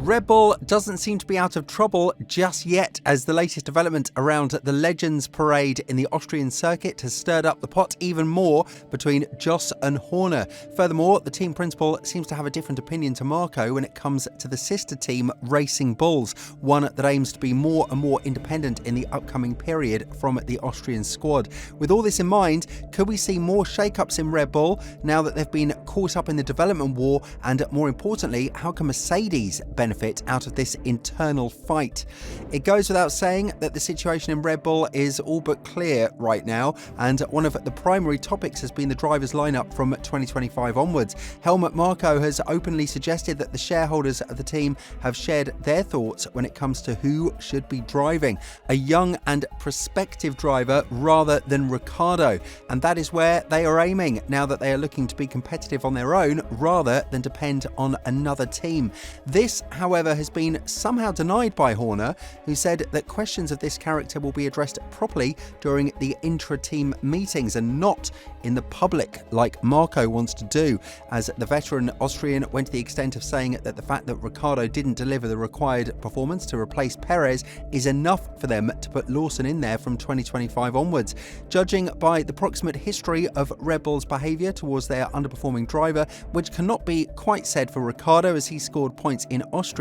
Red Bull doesn't seem to be out of trouble just yet, as the latest development around the Legends Parade in the Austrian circuit has stirred up the pot even more between Jos and Horner. Furthermore, the team principal seems to have a different opinion to Marko when it comes to the sister team Racing Bulls, one that aims to be more and more independent in the upcoming period from the Austrian squad. With all this in mind, could we see more shake-ups in Red Bull now that they've been caught up in the development war? And more importantly, how can Mercedes benefit out of this internal fight? It goes without saying that the situation in Red Bull is all but clear right now, and one of the primary topics has been the drivers' lineup from 2025 onwards. Helmut Marko has openly suggested that the shareholders of the team have shared their thoughts when it comes to who should be driving, a young and prospective driver rather than Ricciardo, and that is where they are aiming now that they are looking to be competitive on their own rather than depend on another team. This, however, has been somehow denied by Horner, who said that questions of this character will be addressed properly during the intra-team meetings and not in the public like Marko wants to do, as the veteran Austrian went to the extent of saying that the fact that Ricciardo didn't deliver the required performance to replace Perez is enough for them to put Lawson in there from 2025 onwards. Judging by the proximate history of Red Bull's behaviour towards their underperforming driver, which cannot be quite said for Ricciardo as he scored points in Austria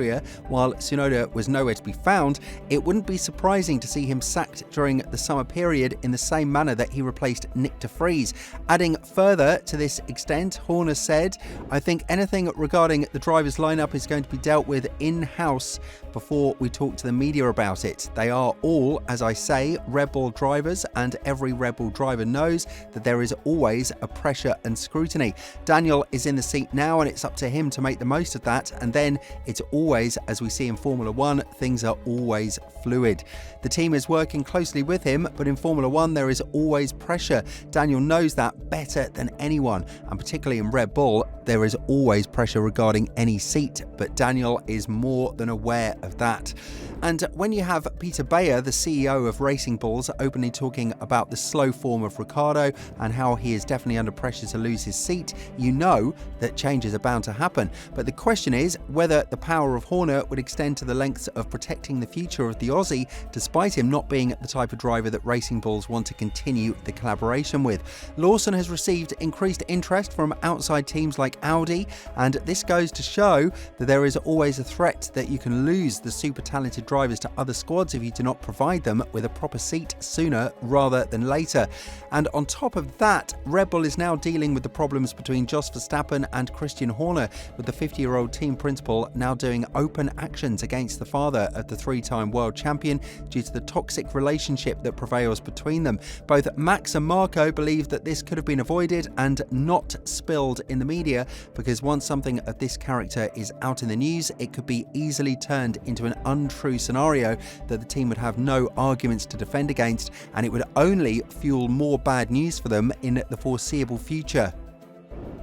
while Tsunoda was nowhere to be found, it wouldn't be surprising to see him sacked during the summer period in the same manner that he replaced Nick de Vries. Adding further to this extent, Horner said, "I think anything regarding the drivers' lineup is going to be dealt with in-house before we talk to the media about it. They are all, as I say, Red Bull drivers, and every Red Bull driver knows that there is always a pressure and scrutiny. Daniel is in the seat now, and it's up to him to make the most of that, and then it's always, as we see in Formula 1, things are always fluid. The team is working closely with him, but in Formula 1 there is always pressure. Daniel knows that better than anyone, and particularly in Red Bull, there is always pressure regarding any seat, but Daniel is more than aware of that." And when you have Peter Bayer, the CEO of Racing Bulls, openly talking about the slow form of Ricciardo and how he is definitely under pressure to lose his seat, you know that changes are bound to happen. But the question is whether the power of Horner would extend to the lengths of protecting the future of the Aussie, despite him not being the type of driver that Racing Bulls want to continue the collaboration with. Lawson has received increased interest from outside teams like Audi, and this goes to show that there is always a threat that you can lose the super talented drivers to other squads if you do not provide them with a proper seat sooner rather than later. And on top of that, Red Bull is now dealing with the problems between Jos Verstappen and Christian Horner, with the 50-year-old team principal now doing open actions against the father of the three-time world champion due to the toxic relationship that prevails between them. Both Max and Marko believe that this could have been avoided and not spilled in the media, because once something of this character is out in the news, it could be easily turned into an untrue scenario that the team would have no arguments to defend against, and it would only fuel more bad news for them in the foreseeable future.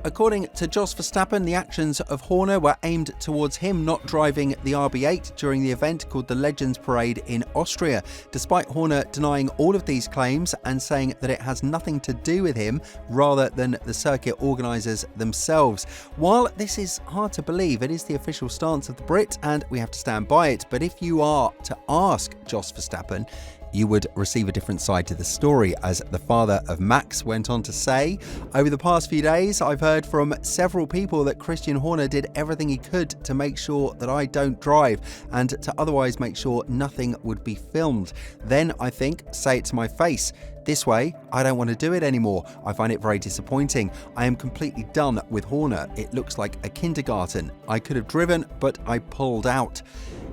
According to Jos Verstappen, the actions of Horner were aimed towards him not driving the RB8 during the event called the Legends Parade in Austria, despite Horner denying all of these claims and saying that it has nothing to do with him rather than the circuit organisers themselves. While this is hard to believe, it is the official stance of the Brit and we have to stand by it. But if you are to ask Jos Verstappen, you would receive a different side to the story, as the father of Max went on to say, "Over the past few days, I've heard from several people that Christian Horner did everything he could to make sure that I don't drive and to otherwise make sure nothing would be filmed. Then I think, say it to my face. This way, I don't want to do it anymore. I find it very disappointing. I am completely done with Horner. It looks like a kindergarten. I could have driven, but I pulled out."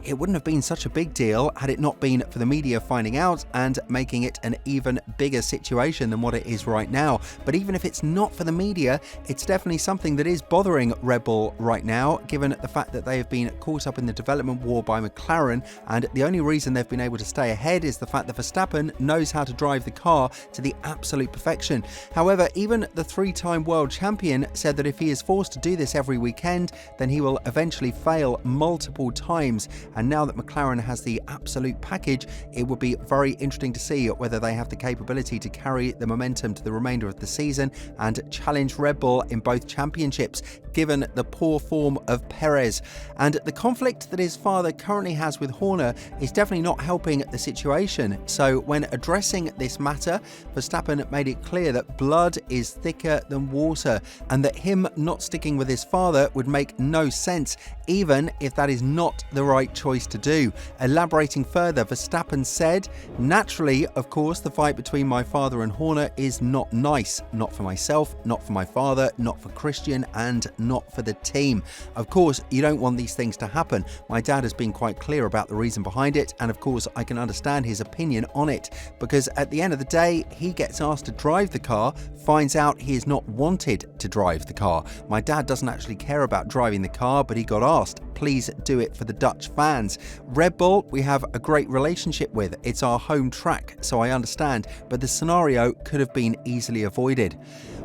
It wouldn't have been such a big deal had it not been for the media finding out and making it an even bigger situation than what it is right now. But even if it's not for the media, it's definitely something that is bothering Red Bull right now, given the fact that they have been caught up in the development war by McLaren, and the only reason they've been able to stay ahead is the fact that Verstappen knows how to drive the car to the absolute perfection. However, even the three-time world champion said that if he is forced to do this every weekend, then he will eventually fail multiple times. And now that McLaren has the absolute package, it would be very interesting to see whether they have the capability to carry the momentum to the remainder of the season and challenge Red Bull in both championships. given the poor form of Perez. And the conflict that his father currently has with Horner is definitely not helping the situation. So when addressing this matter, Verstappen made it clear that blood is thicker than water and that him not sticking with his father would make no sense, even if that is not the right choice to do. Elaborating further, Verstappen said, "Naturally, of course, the fight between my father and Horner is not nice. Not for myself, not for my father, not for Christian, and not for the team. Of course, you don't want these things to happen. My dad has been quite clear about the reason behind it, and of course, I can understand his opinion on it, because at the end of the day, he gets asked to drive the car, finds out he is not wanted to drive the car. My dad doesn't actually care about driving the car, but he got asked. Please do it for the Dutch fans. Red Bull, we have a great relationship with. It's our home track, so I understand, but the scenario could have been easily avoided."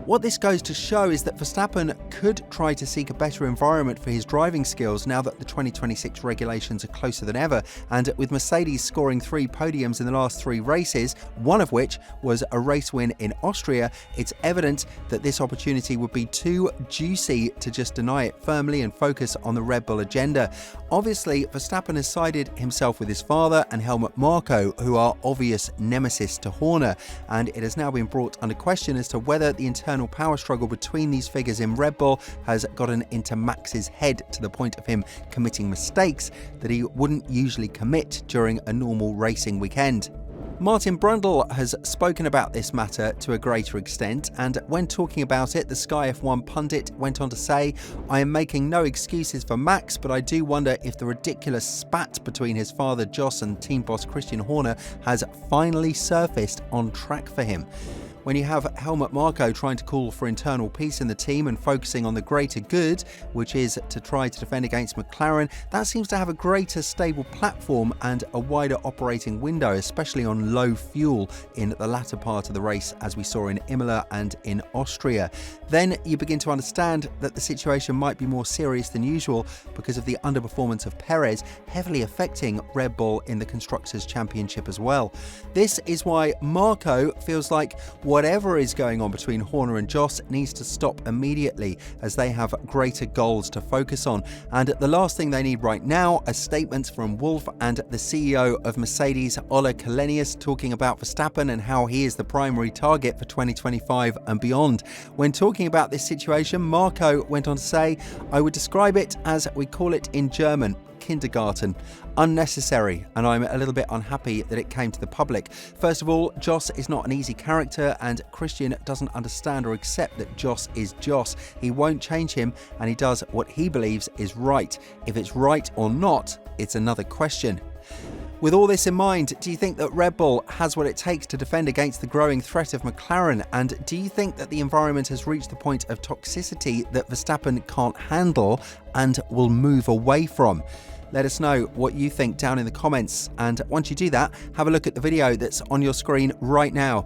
What this goes to show is that Verstappen could try to seek a better environment for his driving skills now that the 2026 regulations are closer than ever, and with Mercedes scoring 3 podiums in the last 3 races, one of which was a race win in Austria, it's evident that this opportunity would be too juicy to just deny it firmly and focus on the Red Bull agenda. Obviously, Verstappen has sided himself with his father and Helmut Marko, who are obvious nemesis to Horner, and it has now been brought under question as to whether the internal power struggle between these figures in Red Bull has gotten into Max's head to the point of him committing mistakes that he wouldn't usually commit during a normal racing weekend. Martin Brundle has spoken about this matter to a greater extent, and when talking about it, the Sky F1 pundit went on to say, "I am making no excuses for Max, but I do wonder if the ridiculous spat between his father Jos and team boss Christian Horner has finally surfaced on track for him." When you have Helmut Marko trying to call for internal peace in the team and focusing on the greater good, which is to try to defend against McLaren, that seems to have a greater stable platform and a wider operating window, especially on low fuel in the latter part of the race, as we saw in Imola and in Austria. Then you begin to understand that the situation might be more serious than usual because of the underperformance of Perez, heavily affecting Red Bull in the Constructors' Championship as well. This is why Marko feels like whatever is going on between Horner and Jos needs to stop immediately, as they have greater goals to focus on. And the last thing they need right now are statements from Wolff and the CEO of Mercedes, Ola Källenius, talking about Verstappen and how he is the primary target for 2025 and beyond. When talking about this situation, Marko went on to say, "I would describe it as we call it in German, kindergarten. Unnecessary, and I'm a little bit unhappy that it came to the public. First of all, Jos is not an easy character, and Christian doesn't understand or accept that Jos is Jos. He won't change him, and he does what he believes is right. If it's right or not, it's another question." With all this in mind, do you think that Red Bull has what it takes to defend against the growing threat of McLaren? And do you think that the environment has reached the point of toxicity that Verstappen can't handle and will move away from? Let us know what you think down in the comments. And once you do that, have a look at the video that's on your screen right now.